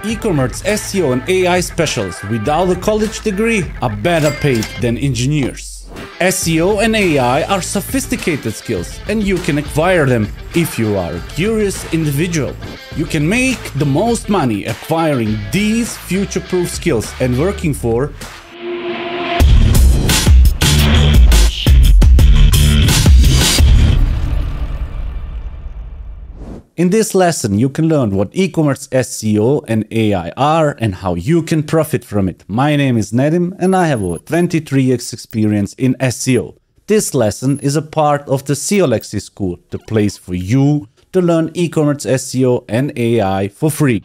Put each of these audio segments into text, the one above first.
e-commerce SEO and AI specialists without a college degree are better paid than engineers. SEO and AI are sophisticated skills and you can acquire them if you are a curious individual. You can make the most money acquiring these future-proof skills and working for In this lesson, you can learn what e-commerce SEO and AI are and how you can profit from it. My name is Nedim and I have over 23 years experience in SEO. This lesson is a part of the SEO Lexi School, the place for you to learn e-commerce SEO and AI for free.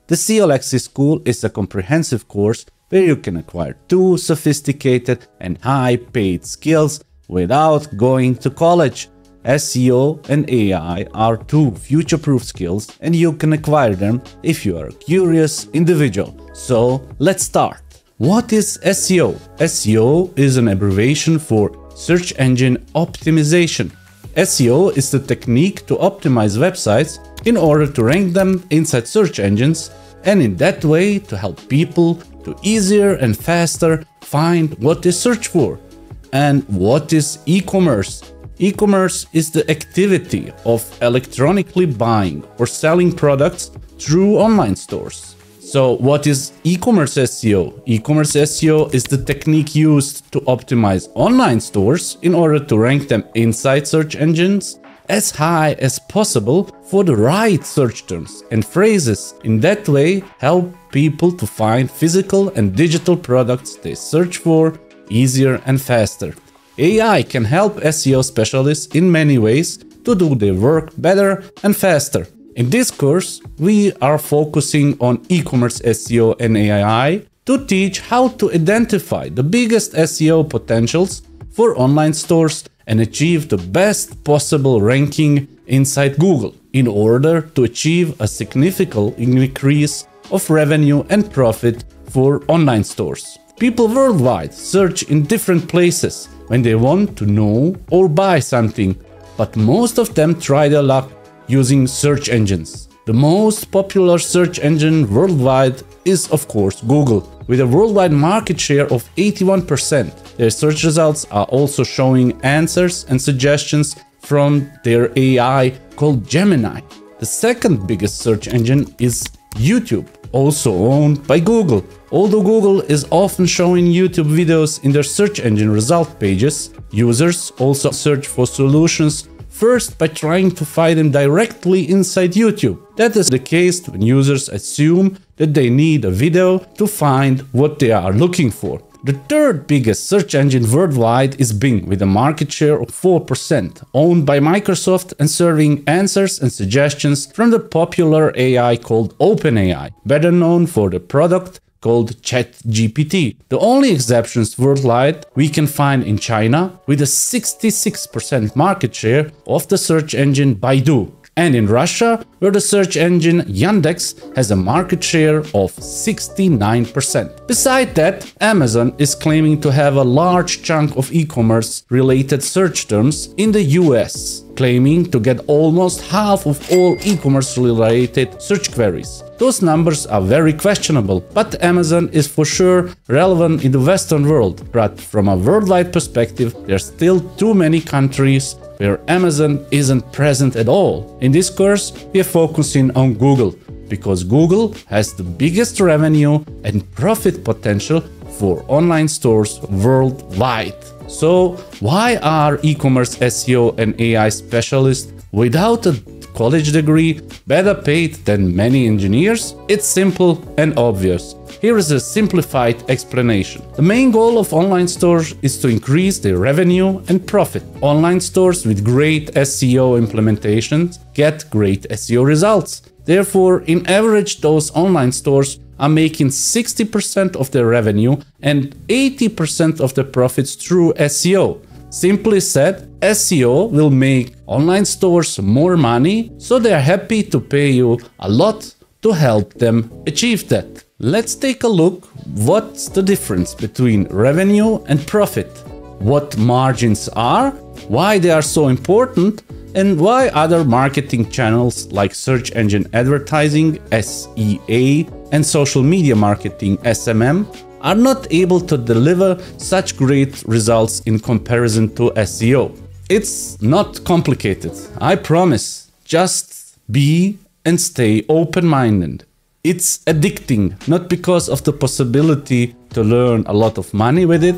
The SEO Lexi School is a comprehensive course where you can acquire two sophisticated and high-paid skills without going to college. SEO and AI are two future-proof skills and you can acquire them if you are a curious individual. So let's start. What is SEO? SEO is an abbreviation for Search Engine Optimization. SEO is the technique to optimize websites in order to rank them inside search engines and in that way to help people to easier and faster find what they search for. And what is e-commerce? E-commerce is the activity of electronically buying or selling products through online stores. So what is e-commerce SEO? E-commerce SEO is the technique used to optimize online stores in order to rank them inside search engines as high as possible for the right search terms and phrases. In that way, help people to find physical and digital products they search for easier and faster. AI can help SEO specialists in many ways to do their work better and faster. In this course, we are focusing on e-commerce SEO and AI to teach how to identify the biggest SEO potentials for online stores and achieve the best possible ranking inside Google in order to achieve a significant increase of revenue and profit for online stores. People worldwide search in different places when they want to know or buy something, but most of them try their luck using search engines. The most popular search engine worldwide is of course Google, with a worldwide market share of 81%. Their search results are also showing answers and suggestions from their AI called Gemini. The second biggest search engine is YouTube, also owned by Google. Although Google is often showing YouTube videos in their search engine result pages, users also search for solutions first by trying to find them directly inside YouTube. That is the case when users assume that they need a video to find what they are looking for. The third biggest search engine worldwide is Bing, with a market share of 4%, owned by Microsoft and serving answers and suggestions from the popular AI called OpenAI, better known for the product called ChatGPT. The only exceptions worldwide we can find in China, with a 66% market share of the search engine Baidu, and in Russia, where the search engine Yandex has a market share of 69%. Besides that, Amazon is claiming to have a large chunk of e-commerce related search terms in the US, claiming to get almost half of all e-commerce related search queries. Those numbers are very questionable, but Amazon is for sure relevant in the Western world. But from a worldwide perspective, there are still too many countries where Amazon isn't present at all. In this course, we are focusing on Google, because Google has the biggest revenue and profit potential for online stores worldwide. So why are e-commerce SEO and AI specialists without a college degree better paid than many engineers? It's simple and obvious. Here is a simplified explanation. The main goal of online stores is to increase their revenue and profit. Online stores with great SEO implementations get great SEO results. Therefore, in average, those online stores are making 60% of their revenue and 80% of their profits through SEO. Simply said, SEO will make online stores more money, so they are happy to pay you a lot to help them achieve that. Let's take a look what's the difference between revenue and profit, what margins are, why they are so important, and why other marketing channels like search engine advertising (SEA) and social media marketing (SMM) are not able to deliver such great results in comparison to SEO. It's not complicated, I promise. Just be and stay open-minded. It's addicting, not because of the possibility to learn a lot of money with it,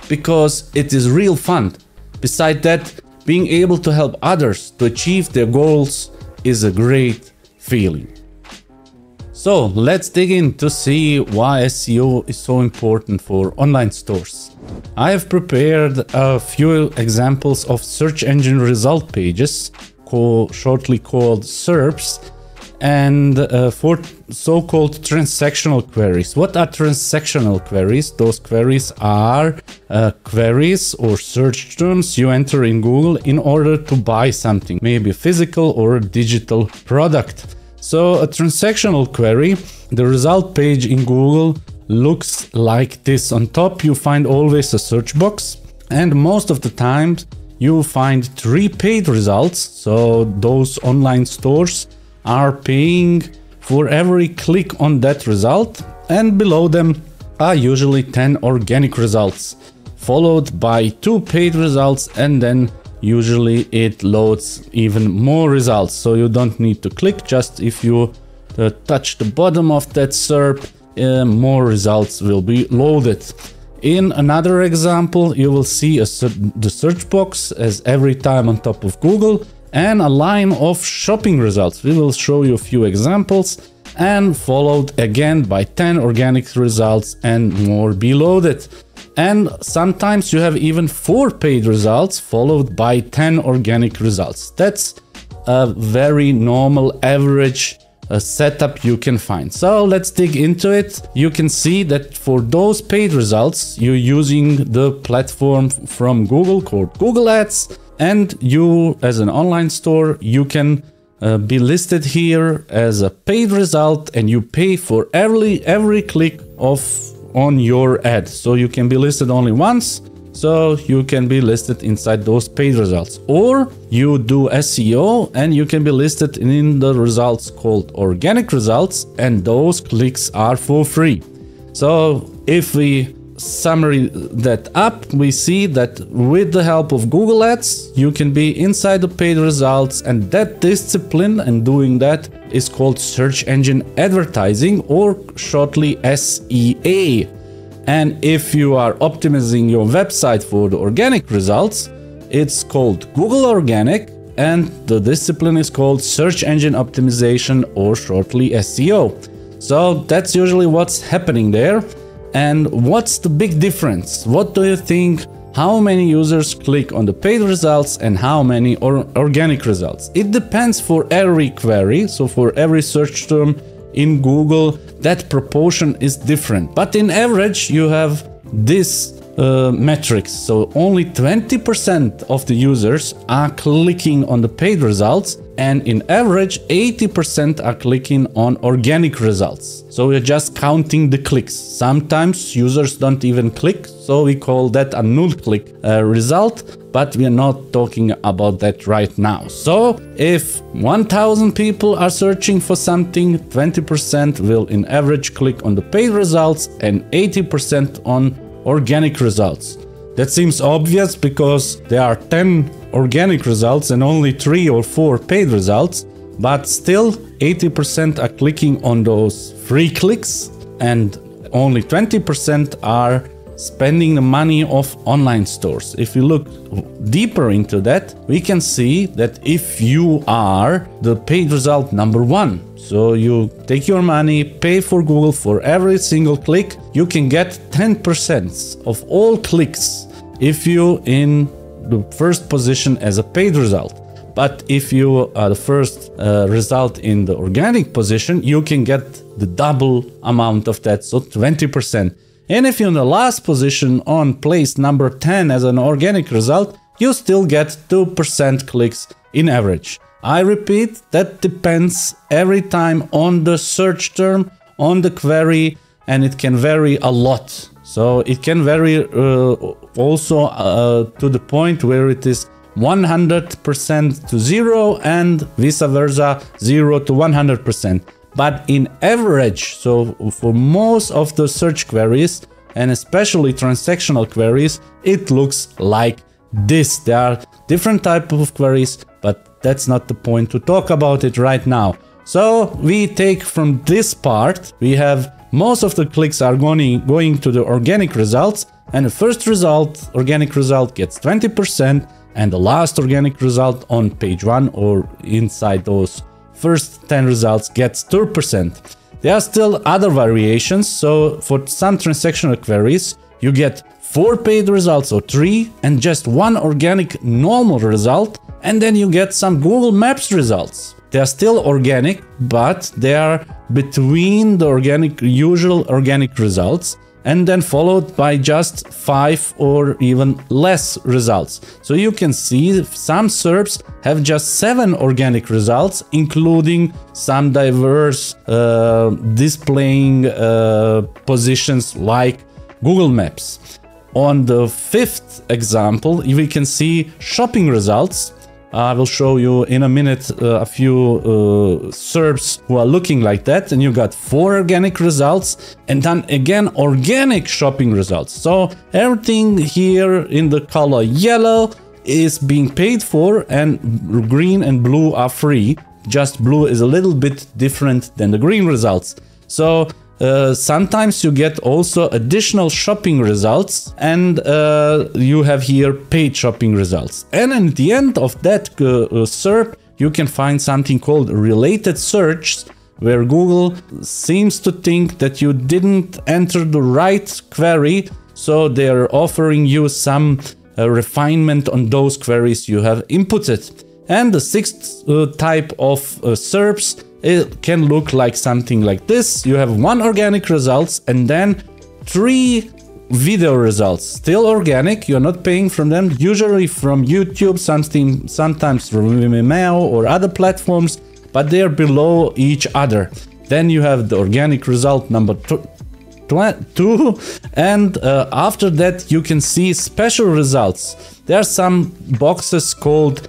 because it is real fun. Besides that, being able to help others to achieve their goals is a great feeling. So let's dig in to see why SEO is so important for online stores. I have prepared a few examples of search engine result pages, shortly called SERPs, and for so-called transactional queries. What are transactional queries? Those queries are queries or search terms you enter in Google in order to buy something, maybe a physical or a digital product. So a transactional query, the result page in Google looks like this. On top you find always a search box, and most of the time you find 3 paid results. So those online stores are paying for every click on that result, and below them are usually 10 organic results, followed by 2 paid results, and then usually it loads even more results. So you don't need to click, just if you touch the bottom of that SERP, more results will be loaded. In another example, you will see the search box as every time on top of Google, and a line of shopping results. We will show you a few examples, and followed again by 10 organic results and more be loaded. And sometimes you have even 4 paid results followed by 10 organic results. That's a very normal average setup you can find. So let's dig into it. You can see that for those paid results, you're using the platform from Google called Google Ads, and you as an online store, you can be listed here as a paid result, and you pay for every click on your ad. So you can be listed only once, so you can be listed inside those paid results. Or you do SEO and you can be listed in the results called organic results, and those clicks are for free. So if we summary that up, we see that with the help of Google Ads, you can be inside the paid results, and that discipline and doing that is called search engine advertising, or shortly SEA. And if you are optimizing your website for the organic results, it's called Google Organic, and the discipline is called search engine optimization, or shortly SEO. So that's usually what's happening there. And what's the big difference? What do you think? How many users click on the paid results and how many organic results? It depends for every query. So for every search term in Google, that proportion is different. But in average, you have this metrics. So only 20% of the users are clicking on the paid results, and in average 80% are clicking on organic results. So we're just counting the clicks. Sometimes users don't even click, so we call that a null click result, but we are not talking about that right now. So if 1000 people are searching for something, 20% will in average click on the paid results and 80% on organic results. That seems obvious because there are 10 organic results and only 3 or 4 paid results, but still 80% are clicking on those free clicks, and only 20% are spending the money of online stores. If we look deeper into that, we can see that if you are the paid result number 1, so you take your money, pay for Google for every single click, you can get 10% of all clicks if you in the first position as a paid result. But if you are the first result in the organic position, you can get the double amount of that, so 20%. And if you're in the last position on place number 10 as an organic result, you still get 2% clicks in average. I repeat, that depends every time on the search term, on the query, and it can vary a lot. So it can vary also to the point where it is 100% to 0 and vice versa 0 to 100%. But in average, so for most of the search queries and especially transactional queries, it looks like this. There are different types of queries, but that's not the point to talk about it right now. So we take from this part, we have most of the clicks are going to the organic results, and the first result, organic result, gets 20%, and the last organic result on page 1 or inside those first 10 results gets 2%. There are still other variations, so for some transactional queries, you get 4 paid results or 3 and just 1 organic normal result, and then you get some Google Maps results. They are still organic, but they are between the usual organic results, and then followed by just 5 or even less results. So you can see some SERPs have just 7 organic results, including some diverse displaying positions like Google Maps. On the 5th example, we can see shopping results. I will show you in a minute a few SERPs who are looking like that, and you got 4 organic results and then again organic shopping results. So everything here in the color yellow is being paid for, and green and blue are free. Just blue is a little bit different than the green results. So sometimes you get also additional shopping results, and you have here paid shopping results. And at the end of that SERP, you can find something called related search, where Google seems to think that you didn't enter the right query, so they're offering you some refinement on those queries you have inputted. And the 6th type of SERPs, it can look like something like this. You have 1 organic results and then 3 video results, still organic. You're not paying from them, usually from YouTube, sometimes from Vimeo or other platforms, but they're below each other. Then you have the organic result number 2, and after that you can see special results. There are some boxes called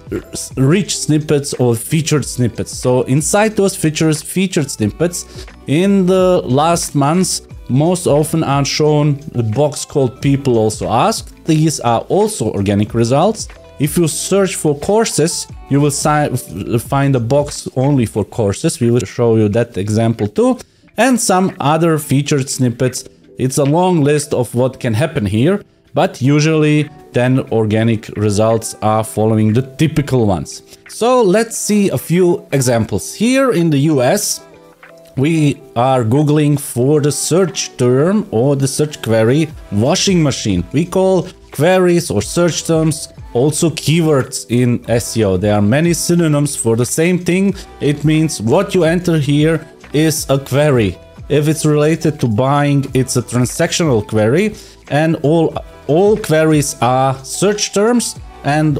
rich snippets or featured snippets. So inside those featured snippets, in the last months, most often are shown a box called people also asked. These are also organic results. If you search for courses, you will find a box only for courses. We will show you that example too. And some other featured snippets. It's a long list of what can happen here, but usually then organic results are following the typical ones. So let's see a few examples. Here in the US, we are Googling for the search term or the search query washing machine. We call queries or search terms also keywords in SEO. There are many synonyms for the same thing. It means what you enter here is a query. If it's related to buying, it's a transactional query, and all queries are search terms, and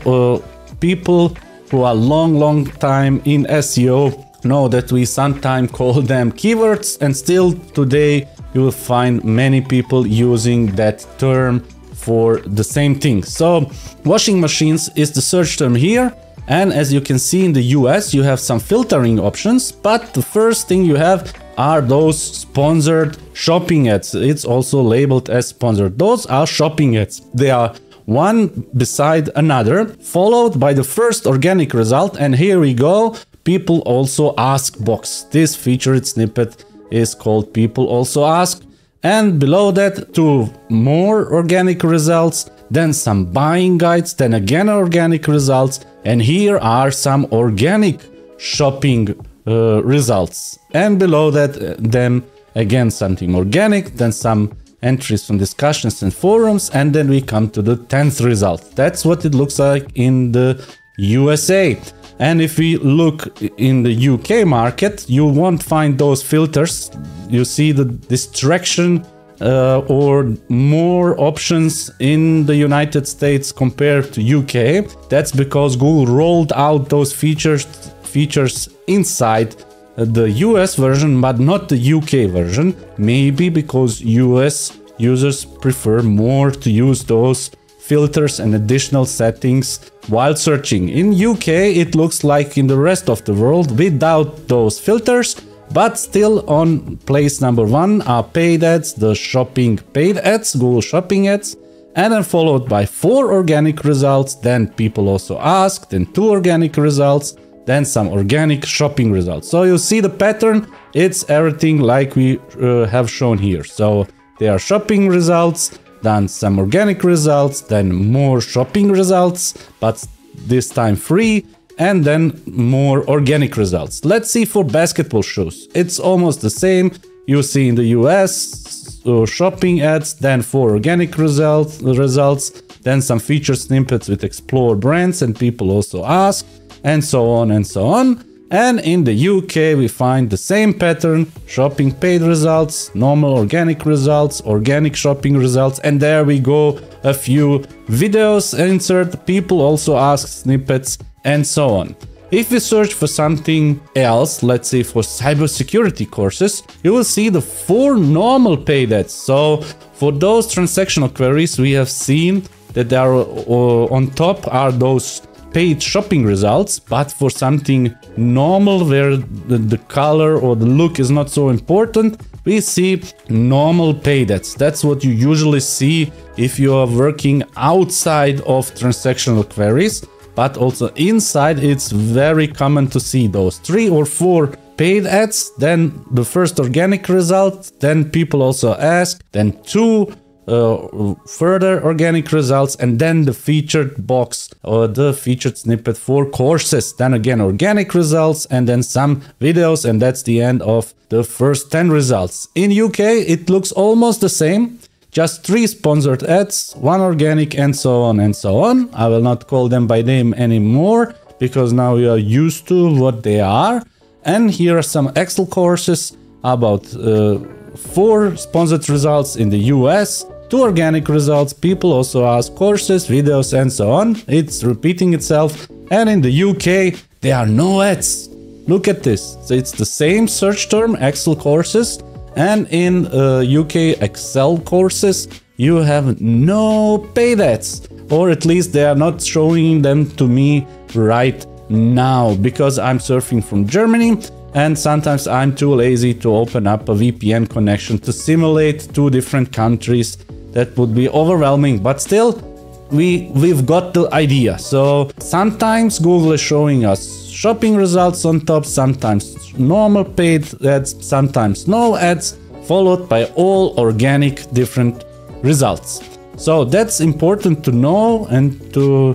people who are long time in SEO know that we sometimes call them keywords, and still today you will find many people using that term for the same thing. So washing machines is the search term here, and as you can see in the US you have some filtering options, but the first thing you have are those sponsored shopping ads. It's also labeled as sponsored. Those are shopping ads. They are one beside another, followed by the first organic result, and here we go, people also ask box. This featured snippet is called people also ask, and below that 2 more organic results, then some buying guides, then again organic results, and here are some organic shopping results, and below that then again something organic, then some entries from discussions and forums, and then we come to the 10th result. That's what it looks like in the USA. And if we look in the UK market, you won't find those filters. You see the distraction or more options in the United States compared to UK. That's because Google rolled out those features inside the US version, but not the UK version. Maybe because US users prefer more to use those filters and additional settings while searching. In UK, it looks like in the rest of the world without those filters, but still on place number 1 are paid ads, the shopping paid ads, Google Shopping ads, and then followed by 4 organic results, then people also ask, then 2 organic results, then some organic shopping results. So you see the pattern, it's everything like we have shown here. So there are shopping results, then some organic results, then more shopping results, but this time free, and then more organic results. Let's see for basketball shoes. It's almost the same. You see in the US, shopping ads, then 4 organic results, then some featured snippets with explore brands and people also ask, and so on and so on. And in the UK we find the same pattern, shopping paid results, normal organic results, organic shopping results, and there we go, a few videos insert, people also ask snippets, and so on. If we search for something else, let's say for cybersecurity courses, you will see the 4 normal paid ads. So for those transactional queries, we have seen that there are on top are those paid shopping results, but for something normal where the color or the look is not so important, we see normal paid ads. That's what you usually see if you are working outside of transactional queries, but also inside it's very common to see those 3 or 4 paid ads, then the first organic result, then people also ask, then 2 further organic results, and then the featured box or the featured snippet for courses, then again organic results, and then some videos, and that's the end of the first 10 results. In UK it looks almost the same, just 3 sponsored ads, 1 organic, and so on and so on. I will not call them by name anymore because now you are used to what they are. And here are some Excel courses, about 4 sponsored results in the US, 2 organic results, people also ask, courses, videos, and so on. It's repeating itself. And in the UK, there are no ads. Look at this. So it's the same search term, Excel courses. And in UK Excel courses, you have no paid ads. Or at least they are not showing them to me right now, because I'm surfing from Germany. And sometimes I'm too lazy to open up a VPN connection to simulate 2 different countries. That would be overwhelming, but still we've got the idea. So sometimes Google is showing us shopping results on top, sometimes normal paid ads, sometimes no ads, followed by all organic different results. So that's important to know and to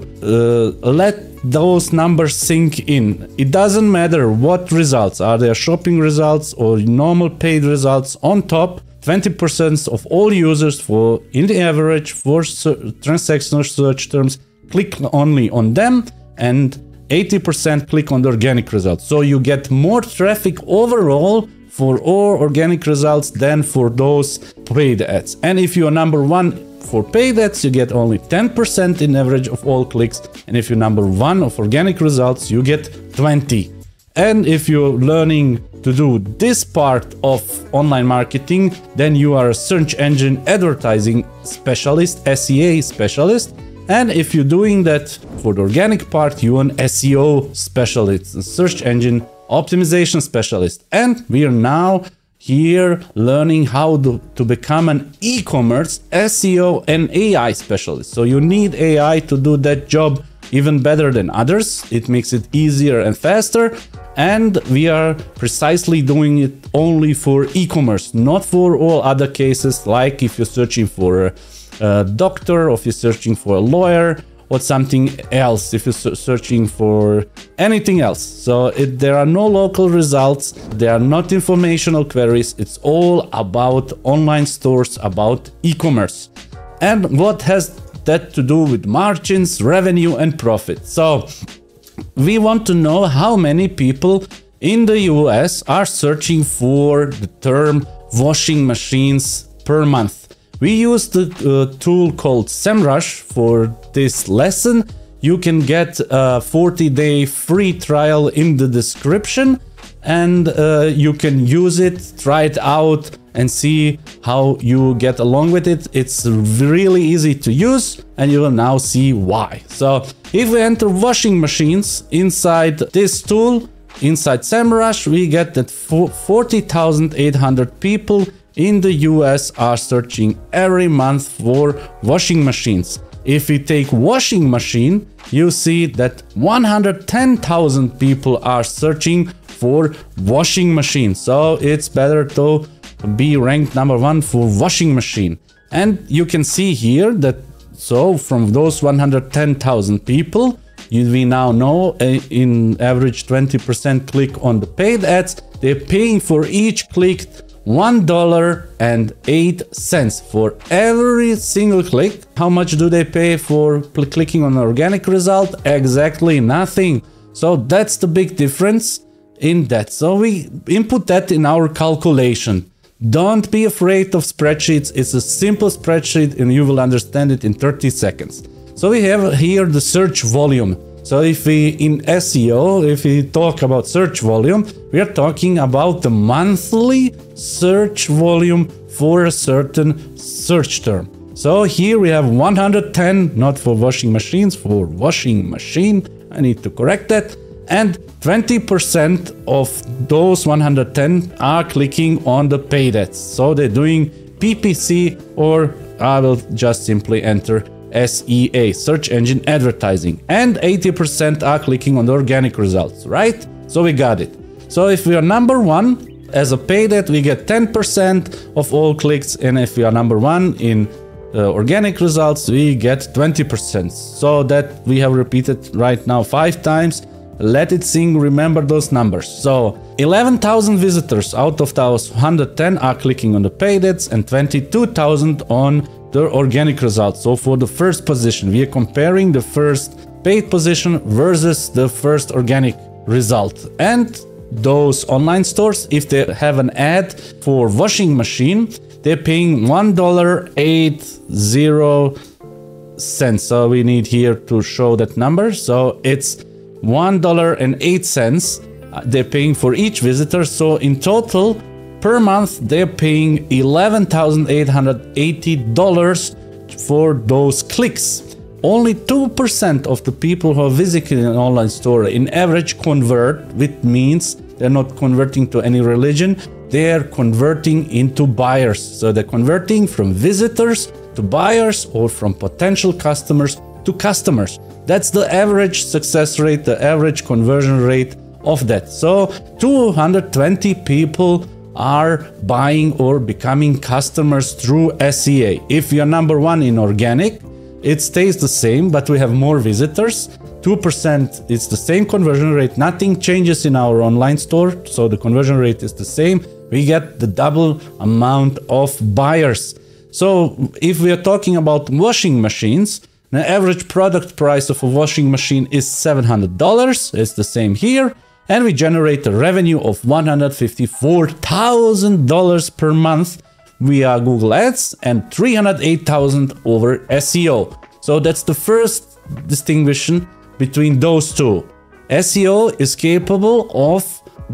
let those numbers sink in. It doesn't matter what results, are there shopping results or normal paid results on top. 20% of all users for in the average for transactional search terms click only on them, and 80% click on the organic results. So you get more traffic overall for all organic results than for those paid ads. And if you are number 1 for paid ads, you get only 10% in average of all clicks, and if you're number 1 of organic results, you get 20. And if you're learning to do this part of online marketing, then you are a search engine advertising specialist, SEA specialist. And if you're doing that for the organic part, you're an SEO specialist, a search engine optimization specialist. And we are now here learning how to become an e-commerce SEO and AI specialist. So you need AI to do that job even better than others. It makes it easier and faster. And we are precisely doing it only for e-commerce, not for all other cases, like if you're searching for a doctor, or if you're searching for a lawyer, or something else, if you're searching for anything else. So there are no local results, there are not informational queries, it's all about online stores, about e-commerce. And what has that to do with margins, revenue, and profit? So we want to know how many people in the US are searching for the term washing machines per month. We use the tool called SEMrush for this lesson. You can get a 40-day free trial in the description, and you can use it, try it out, and see how you get along with it. It's really easy to use, and you will now see why. So if we enter washing machines inside this tool, inside SEMrush, we get that 40,800 people in the US are searching every month for washing machines. If we take washing machine, you see that 110,000 people are searching for washing machine. So it's better to be ranked number one for washing machine. And you can see here that so from those 110,000 people, we now know in average 20% click on the paid ads, they're paying for each click $1.08 for every single click. How much do they pay for clicking on an organic result? Exactly nothing. So that's the big difference in that. So we input that in our calculation. Don't be afraid of spreadsheets. It's a simple spreadsheet and you will understand it in 30 seconds. So we have here the search volume. So if we in SEO, if we talk about search volume, we are talking about the monthly search volume for a certain search term. So here we have 110, not for washing machines, for washing machine. I need to correct that. And 20% of those 110 are clicking on the paid ads. So they're doing PPC, or I will just simply enter SEA, search engine advertising, and 80% are clicking on the organic results, right? So we got it. So if we are number one as a paid ad, we get 10% of all clicks, and if we are number one in organic results, we get 20%. So that we have repeated right now 5 times. Let it sing, remember those numbers. So 11,000 visitors out of those 110 are clicking on the paid ads, and 22,000 on the organic results. So for the first position, we are comparing the first paid position versus the first organic result. And those online stores, if they have an ad for washing machine, they're paying $1.80. So we need here to show that number. So it's $1.08 they're paying for each visitor. So in total, per month, they're paying $11,880 for those clicks. Only 2% of the people who are visiting an online store in average convert, which means they're not converting to any religion, they're converting into buyers. So they're converting from visitors to buyers, or from potential customers to customers. That's the average success rate, the average conversion rate of that. So 220 people are buying or becoming customers through SEA. If you're number one in organic, it stays the same, but we have more visitors. 2%, it's the same conversion rate. Nothing changes in our online store, so the conversion rate is the same. We get the double amount of buyers. So if we are talking about washing machines, the average product price of a washing machine is $700. It's the same here. And we generate a revenue of $154,000 per month via Google Ads and $308,000 over SEO. So that's the first distinction between those two. SEO is capable of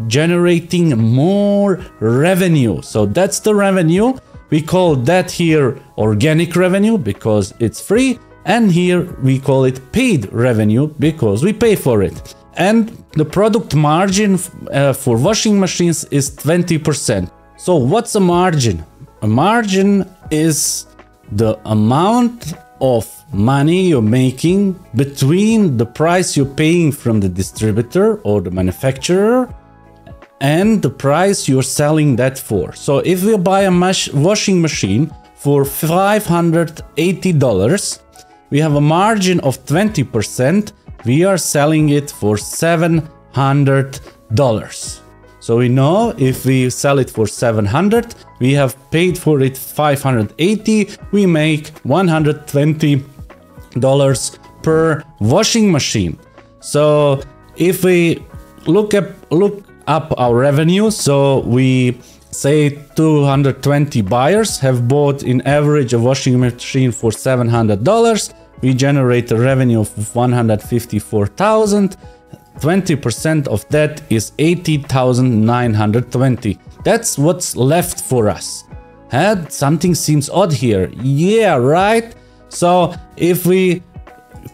generating more revenue. So that's the revenue. We call that here organic revenue because it's free. And here we call it paid revenue because we pay for it. And the product margin for washing machines is 20%. So what's a margin? A margin is the amount of money you're making between the price you're paying from the distributor or the manufacturer and the price you're selling that for. So if you buy a washing machine for $580, we have a margin of 20%. We are selling it for $700. So we know if we sell it for $700, we have paid for it $580, we make $120 per washing machine. So if we look up our revenue, so we say 220 buyers have bought in average a washing machine for $700. We generate a revenue of $154,000. 20% of that is $80,920. That's what's left for us. Something seems odd here. Yeah, right? So if we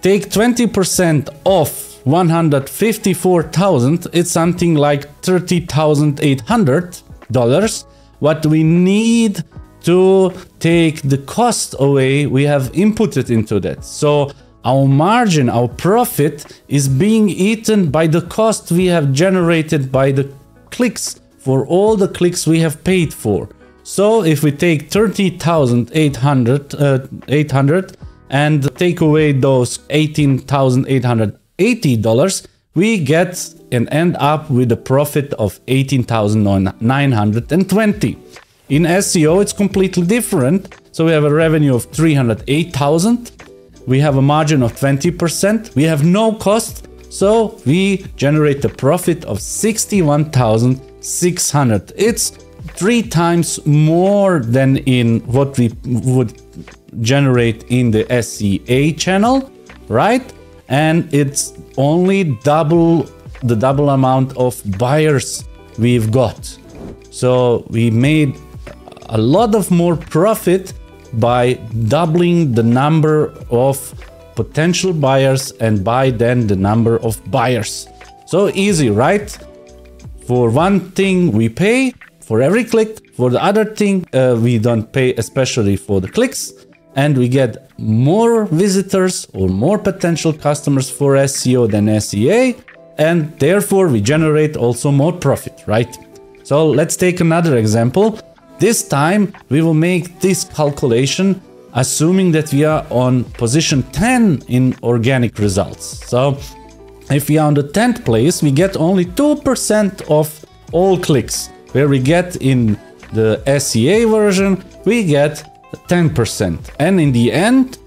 take 20% off 154,000, it's something like $30,800. What we need to take the cost away, we have inputted into that. So our margin, our profit is being eaten by the cost we have generated by the clicks, for all the clicks we have paid for. So if we take 30,800 and take away those $18,880, we get and end up with a profit of 18,920. In SEO, it's completely different. So we have a revenue of 308,000. We have a margin of 20%. We have no cost. So we generate a profit of 61,600. It's 3 times more than in what we would generate in the SEA channel, right? And it's only the double amount of buyers we've got. So we made a lot of more profit by doubling the number of potential buyers and by then the number of buyers. So easy, right? For one thing we pay for every click, for the other thing we don't pay, especially for the clicks, and we get more visitors or more potential customers for SEO than SEA, and therefore we generate also more profit, right? So let's take another example. This time we will make this calculation assuming that we are on position 10 in organic results. So if we are on the 10th place, we get only 2% of all clicks, where we get in the SEA version, we get 10%. And in the end,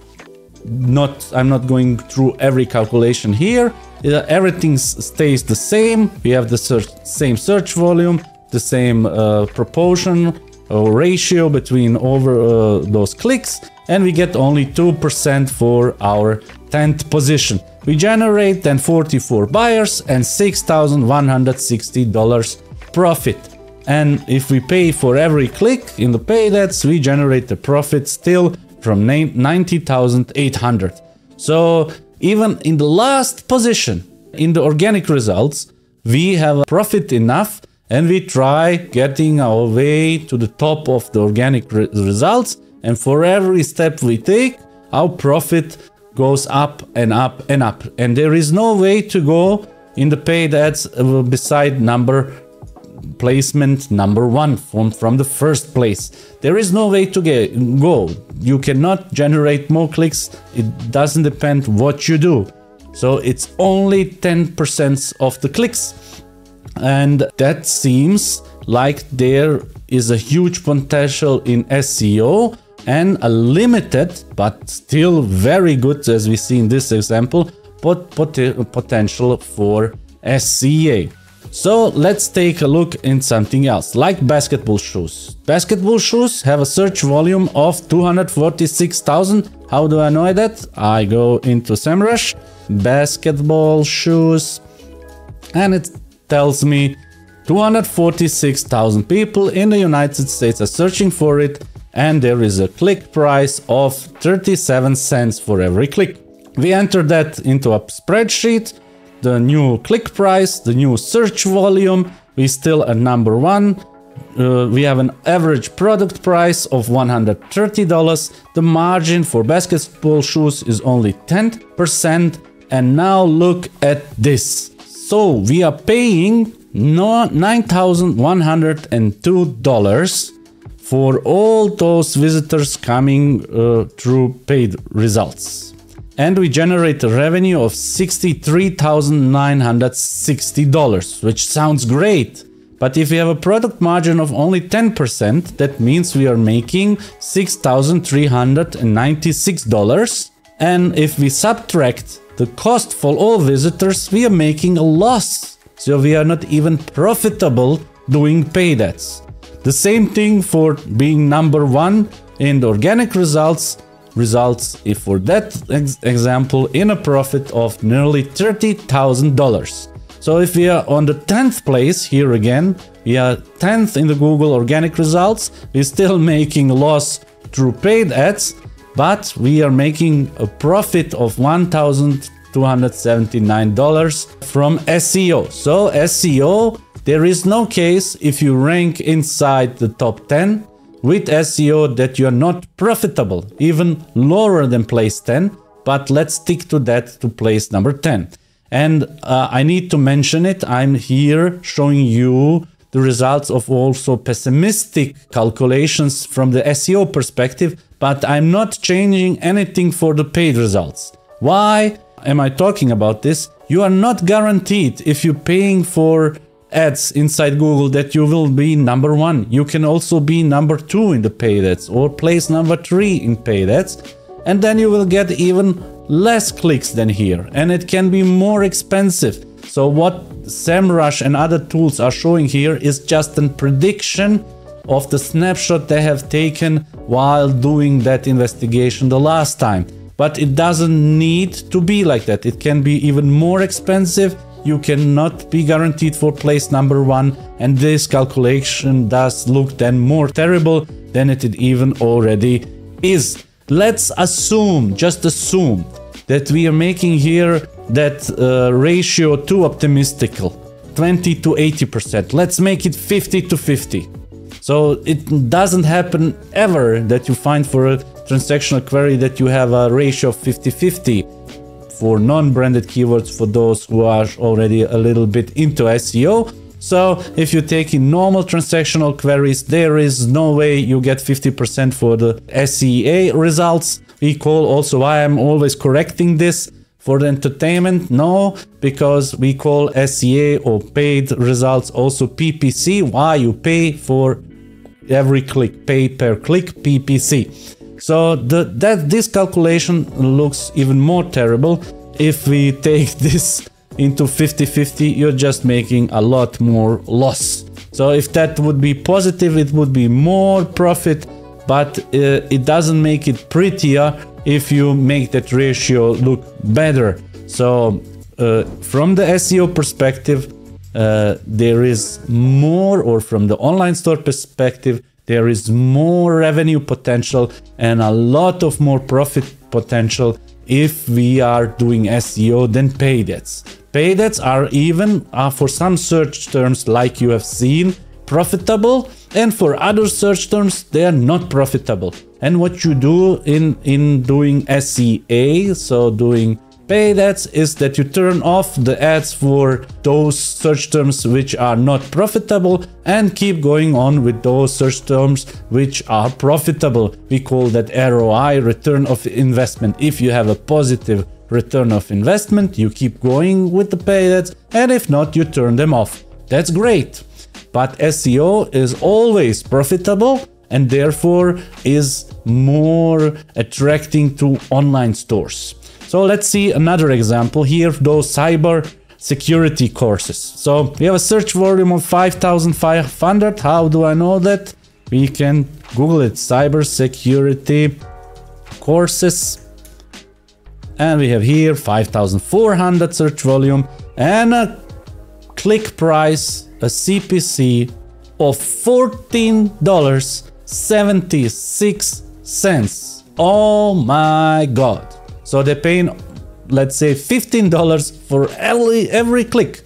I'm not going through every calculation here. Everything stays the same. We have the same search volume, the same proportion or ratio between those clicks, and we get only 2% for our 10th position. We generate then 44 buyers and $6,160 profit. And if we pay for every click in the paid ads, we generate a profit still from 90,800. So even in the last position in the organic results, we have a profit enough, and we try getting our way to the top of the organic results. And for every step we take, our profit goes up and up and up. And there is no way to go in the paid ads beside placement number 1 from the first place. There is no way to go. You cannot generate more clicks. It doesn't depend what you do. So it's only 10% of the clicks. And that seems like there is a huge potential in SEO and a limited, but still very good, as we see in this example, potential for SEA. So let's take a look in something else, like basketball shoes. Basketball shoes have a search volume of 246,000. How do I know that? I go into SEMrush, basketball shoes, and it tells me 246,000 people in the United States are searching for it, and there is a click price of 37 cents for every click. We enter that into a spreadsheet, the new click price, the new search volume. We still at number 1. We have an average product price of $130. The margin for basketball shoes is only 10%. And now look at this. So we are paying $9,102 for all those visitors coming through paid results. And we generate a revenue of $63,960, which sounds great. But if we have a product margin of only 10%, that means we are making $6,396. And if we subtract the cost for all visitors, we are making a loss. So we are not even profitable doing paid ads. The same thing for being number 1 in the organic results if for that example in a profit of nearly $30,000. So if we are on the 10th place here again, we are 10th in the Google organic results. We're still making loss through paid ads, but we are making a profit of $1,279 from SEO. So SEO, there is no case if you rank inside the top 10 with SEO that you are not profitable, even lower than place 10, but let's stick to that, to place number 10. And I need to mention it, I'm here showing you the results of also pessimistic calculations from the SEO perspective, but I'm not changing anything for the paid results. Why am I talking about this? You are not guaranteed if you're paying for ads inside Google that you will be number 1. You can also be number 2 in the paid ads or place number 3 in paid ads, and then you will get even less clicks than here, and it can be more expensive. So what SEMrush and other tools are showing here is just a prediction of the snapshot they have taken while doing that investigation the last time. But it doesn't need to be like that. It can be even more expensive. You cannot be guaranteed for place number 1, and this calculation does look then more terrible than it even already is. Let's assume, just assume, that we are making here that ratio too optimistic, 20 to 80%. Let's make it 50 to 50. So it doesn't happen ever that you find for a transactional query that you have a ratio of 50-50 for non-branded keywords, for those who are already a little bit into SEO. So if you take in normal transactional queries, there is no way you get 50% for the SEA results. We call also, why I'm always correcting this, for the entertainment, no, because we call SEA or paid results also PPC. Why? You pay for every click, pay per click, PPC. So this calculation looks even more terrible. If we take this into 50-50, you're just making a lot more loss. So if that would be positive, it would be more profit, but it doesn't make it prettier if you make that ratio look better. So from the SEO perspective, there is more, or from the online store perspective, there is more revenue potential and a lot of more profit potential if we are doing SEO than paid ads. Paid ads are even, for some search terms like you have seen, profitable, and for other search terms they are not profitable. And what you do in doing SEA, so doing paid ads, is that you turn off the ads for those search terms which are not profitable and keep going on with those search terms which are profitable. We call that ROI, return of investment. If you have a positive return of investment, you keep going with the paid ads, and if not, you turn them off. That's great. But SEO is always profitable and therefore is more attracting to online stores. So let's see another example here, those cyber security courses. So we have a search volume of 5,500. How do I know that? We can Google it, cyber security courses. And we have here 5,400 search volume and a click price, a CPC of $14.76. Oh my God. So they're paying, let's say, $15 for every click.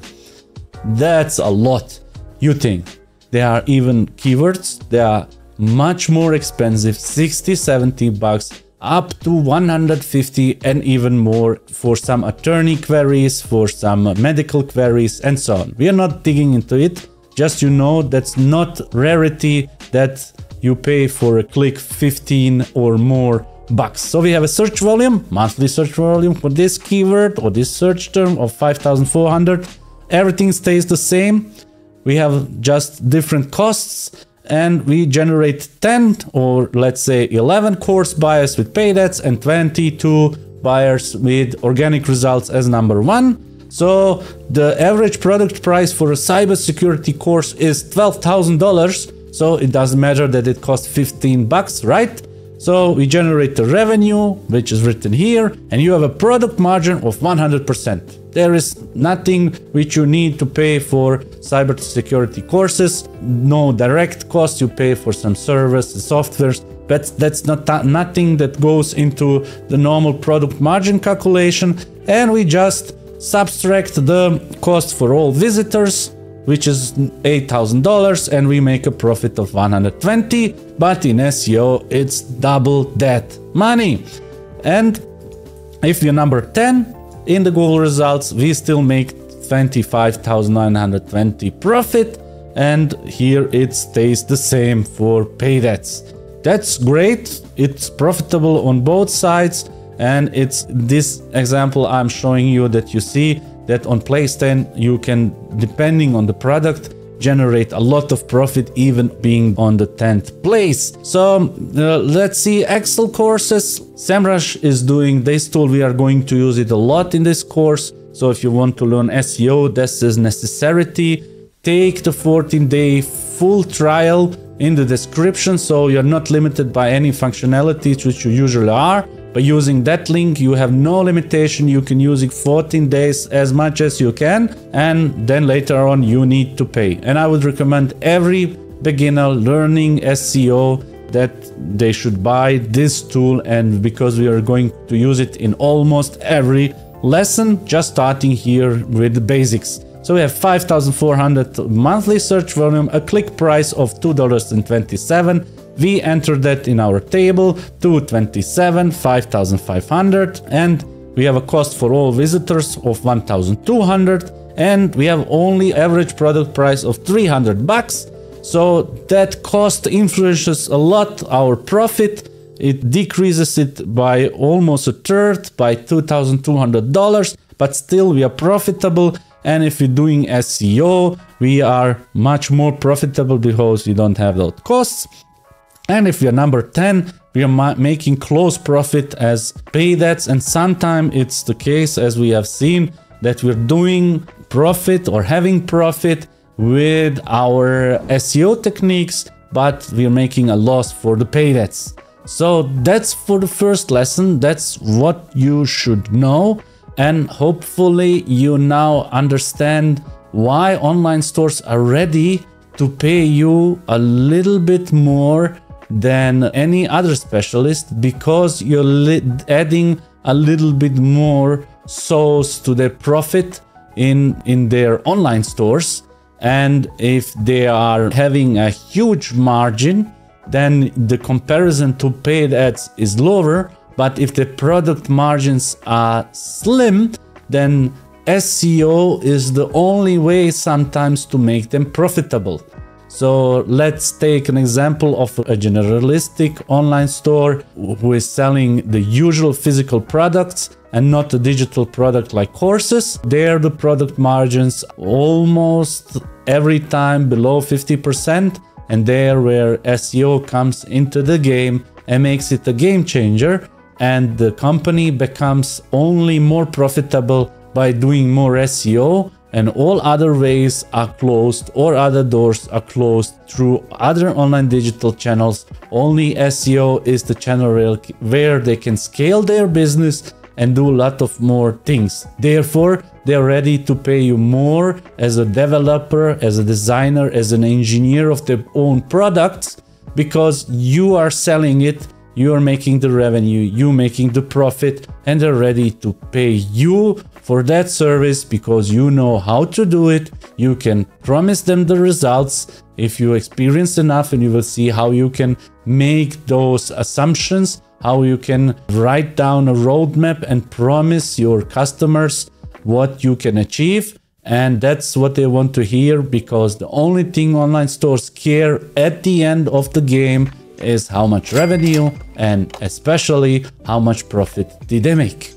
That's a lot. You think there are even keywords, they are much more expensive, 60, 70 bucks, up to 150 and even more for some attorney queries, for some medical queries and so on. We are not digging into it, just you know that's not rarity that you pay for a click 15 or more bucks. So we have a search volume, monthly search volume for this keyword or this search term of 5,400. Everything stays the same. We have just different costs, and we generate 10 or let's say 11 course buyers with paid ads and 22 buyers with organic results as number 1. So the average product price for a cybersecurity course is $12,000. So it doesn't matter that it costs 15 bucks, right? So we generate the revenue, which is written here, and you have a product margin of 100%. There is nothing which you need to pay for cybersecurity courses, no direct cost you pay for some servers and softwares, but that's nothing that goes into the normal product margin calculation, and we just subtract the cost for all visitors, which is $8,000, and we make a profit of 120, but in SEO it's double that money. And if you're number 10 in the Google results, we still make 25,920 profit, and here it stays the same for paid ads. That's great, it's profitable on both sides, and it's this example I'm showing you that you see that on Place 10 you can, depending on the product, generate a lot of profit even being on the 10th place. So let's see Excel courses. SEMrush is doing this tool. We are going to use it a lot in this course. So if you want to learn SEO, this is necessity. Take the 14-day full trial in the description, so you're not limited by any functionalities which you usually are. By using that link, you have no limitation. You can use it 14 days as much as you can, and then later on you need to pay. And I would recommend every beginner learning SEO that they should buy this tool, and because we are going to use it in almost every lesson, just starting here with the basics. So we have 5,400 monthly search volume, a click price of $2.27. We enter that in our table, 227, 5,500, and we have a cost for all visitors of 1,200, and we have only average product price of $300. So that cost influences a lot our profit. It decreases it by almost a third, by $2,200, but still we are profitable. And if we're doing SEO, we are much more profitable because we don't have those costs. And if we are number 10, we are making close profit as paid ads, and sometimes it's the case, as we have seen, that we're doing profit or having profit with our SEO techniques, but we're making a loss for the paid ads. So that's for the first lesson. That's what you should know, and hopefully you now understand why online stores are ready to pay you a little bit more than any other specialist, because you're adding a little bit more sauce to their profit in their online stores. And if they are having a huge margin, then the comparison to paid ads is lower. But if the product margins are slim, then SEO is the only way sometimes to make them profitable. So let's take an example of a generalistic online store who is selling the usual physical products and not a digital product like courses. There the product margins almost every time below 50%, and there where SEO comes into the game and makes it a game changer, and the company becomes only more profitable by doing more SEO, and all other ways are closed or other doors are closed through other online digital channels. Only SEO is the channel where they can scale their business and do a lot of more things. Therefore, they're ready to pay you more as a developer, as a designer, as an engineer of their own products, because you are selling it, you are making the revenue, you making the profit, and they're ready to pay you for that service because you know how to do it. You can promise them the results if you experience enough, and you will see how you can make those assumptions, how you can write down a roadmap and promise your customers what you can achieve. And that's what they want to hear, because the only thing online stores care at the end of the game is how much revenue and especially how much profit did they make.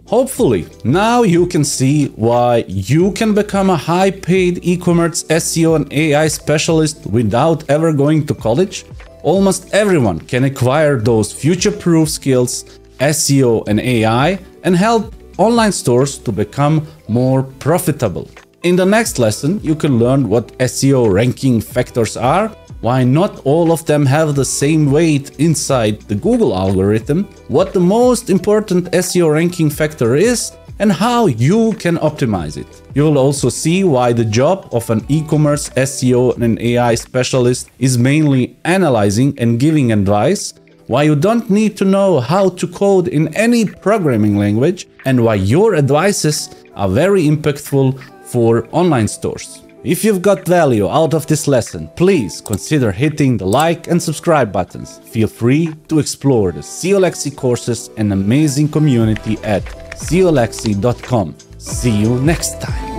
Hopefully, now you can see why you can become a high-paid e-commerce SEO and AI specialist without ever going to college. Almost everyone can acquire those future-proof skills, SEO and AI, and help online stores to become more profitable. In the next lesson, you can learn what SEO ranking factors are, why not all of them have the same weight inside the Google algorithm, what the most important SEO ranking factor is, and how you can optimize it. You'll also see why the job of an e-commerce SEO and AI specialist is mainly analyzing and giving advice, why you don't need to know how to code in any programming language, and why your advices are very impactful for online stores. If you've got value out of this lesson, please consider hitting the like and subscribe buttons. Feel free to explore the SEOlexi courses and amazing community at seolexi.com. See you next time.